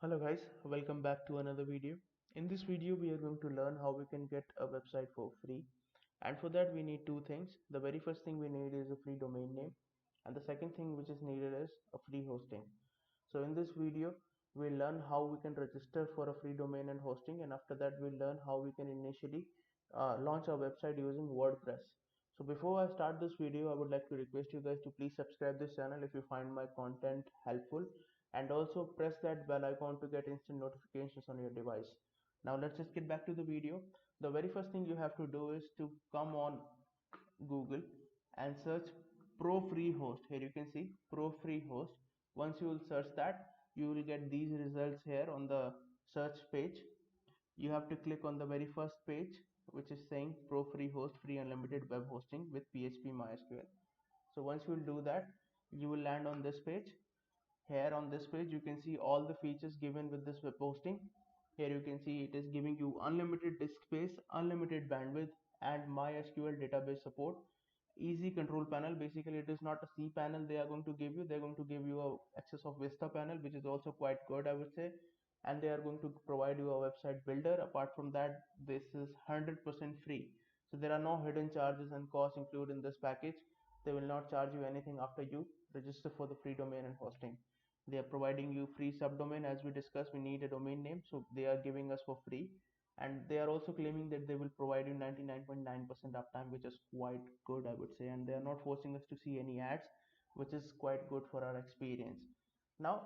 Hello guys, welcome back to another video. In this video we are going to learn how we can get a website for free, and for that we need two things. The very first thing we need is a free domain name, and the second thing which is needed is a free hosting. So in this video we'll learn how we can register for a free domain and hosting, and after that we'll learn how we can initially launch our website using WordPress. So before I start this video, I would like to request you guys to please subscribe this channel if you find my content helpful, and also press that bell icon to get instant notifications on your device. Now let's just get back to the video. The very first thing you have to do is to come on Google and search Pro Free Host. Here you can see Pro Free Host. Once you will search that, you will get these results here on the search page. You have to click on the very first page which is saying Pro Free Host, free unlimited web hosting with PHP MySQL. So once you will do that, you will land on this page. Here on this page you can see all the features given with this web hosting. Here you can see it is giving you unlimited disk space, unlimited bandwidth, and MySQL database support. Easy control panel. Basically it is not a cPanel they are going to give you. They are going to give you a access of Vista panel, which is also quite good, I would say, and they are going to provide you a website builder. Apart from that, this is 100% free, so there are no hidden charges and costs included in this package. They will not charge you anything after you register for the free domain and hosting. They are providing you free subdomain. As we discussed, we need a domain name, so they are giving us for free, and they are also claiming that they will provide you 99.9% uptime, which is quite good, I would say, and they are not forcing us to see any ads, which is quite good for our experience. Now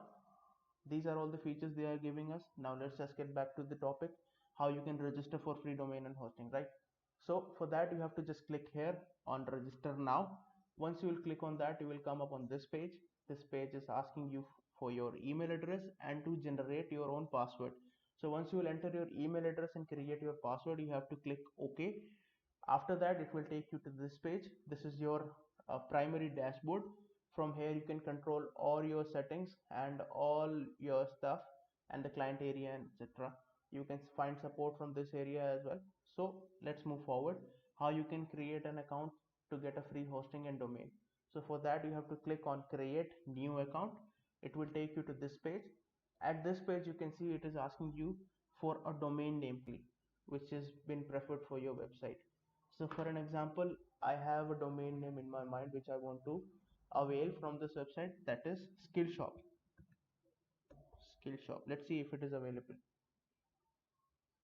these are all the features they are giving us. Now let's just get back to the topic, how you can register for free domain and hosting, right? So for that you have to just click here on register now. Once you will click on that, you will come up on this page. This page is asking you for your email address and to generate your own password. So once you will enter your email address and create your password, you have to click OK. After that it will take you to this page. This is your primary dashboard. From here you can control all your settings and all your stuff and the client area and etc. You can find support from this area as well. So let's move forward. How you can create an account to get a free hosting and domain. So for that you have to click on create new account. It will take you to this page. At this page you can see it is asking you for a domain name which has been preferred for your website. So for an example, I have a domain name in my mind which I want to avail from this website, that is Skillshop. Skillshop. Let's see if it is available.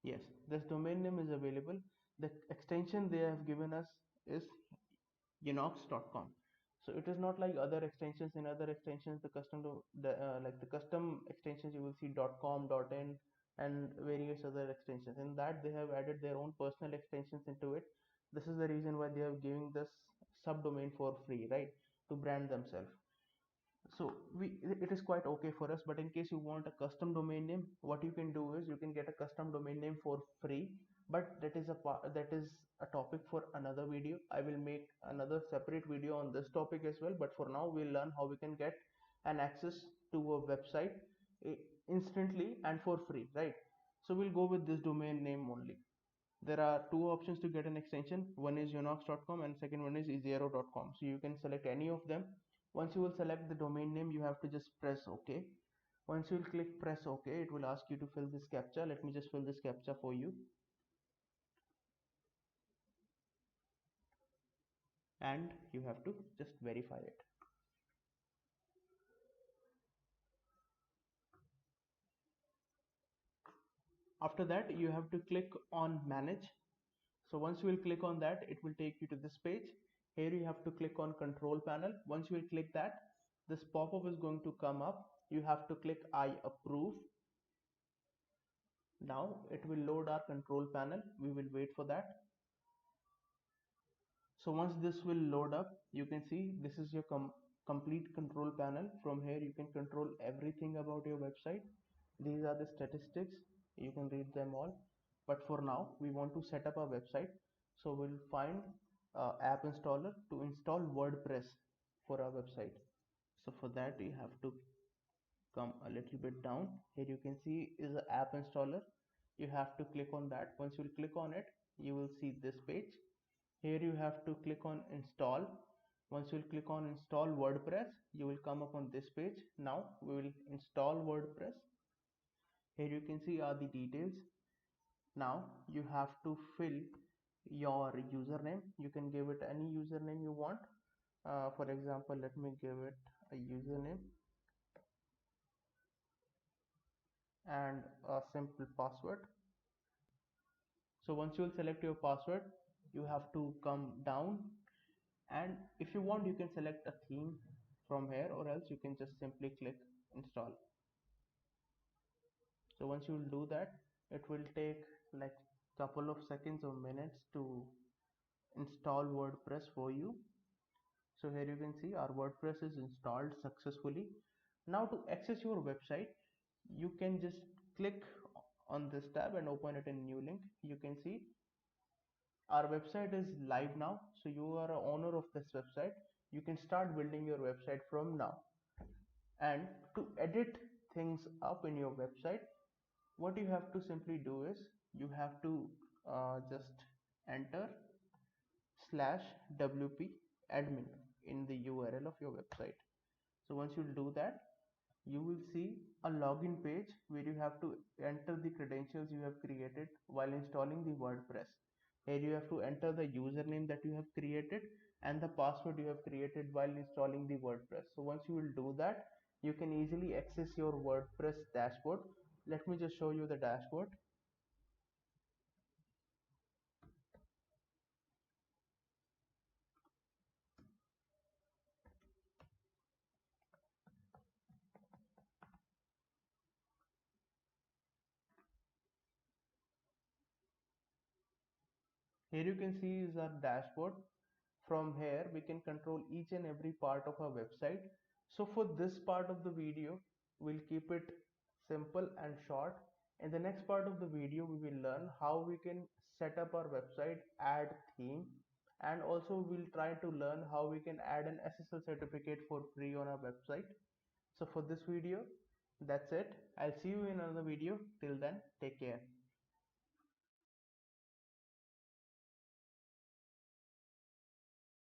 Yes, this domain name is available. The extension they have given us is unox.com. So it is not like other extensions. In other extensions, the custom like the custom extensions you will see .com, .in, and various other extensions. In that they have added their own personal extensions into it. This is the reason why they are giving this subdomain for free, right, to brand themselves. So it is quite okay for us. But in case you want a custom domain name, what you can do is you can get a custom domain name for free, but that is a topic for another video. I will make another separate video on this topic as well, but for now we'll learn how we can get an access to a website instantly and for free, right? So we'll go with this domain name only. There are two options to get an extension. One is unox.com and second one is ezero.com. So you can select any of them. Once you will select the domain name, you have to just press OK. Once you will click press OK, it will ask you to fill this captcha. Let me just fill this captcha for you, and you have to just verify it. After that you have to click on manage. So once you will click on that, it will take you to this page. Here you have to click on control panel. Once you will click that, this pop-up is going to come up. You have to click I approve. Now it will load our control panel. We will wait for that. So once this will load up, you can see this is your complete control panel. From here you can control everything about your website. These are the statistics. You can read them all. But for now we want to set up a website. So we'll find app installer to install WordPress for our website. So for that you have to come a little bit down. Here you can see is the app installer. You have to click on that. Once you click on it, you will see this page. Here you have to click on install. Once you click on install WordPress, you will come up on this page. Now we will install WordPress. Here you can see are the details. Now you have to fill your username. You can give it any username you want. For example, let me give it a username and a simple password. So once you will select your password, you have to come down, and if you want you can select a theme from here, or else you can just simply click install. So once you will do that, it will take like couple of seconds or minutes to install WordPress for you. So here you can see our WordPress is installed successfully. Now to access your website, you can just click on this tab and open it in new link. You can see our website is live now, so you are a owner of this website. You can start building your website from now. And to edit things up in your website, what you have to simply do is you have to just enter /wp admin in the URL of your website. So once you do that, you will see a login page where you have to enter the credentials you have created while installing the WordPress. Here you have to enter the username that you have created and the password you have created while installing the WordPress. So once you will do that, you can easily access your WordPress dashboard. Let me just show you the dashboard. Here you can see is our dashboard. From here we can control each and every part of our website. So for this part of the video, we'll keep it simple and short. In the next part of the video, we will learn how we can set up our website, add theme, and also we'll try to learn how we can add an SSL certificate for free on our website. So for this video, that's it. I'll see you in another video. Till then, take care.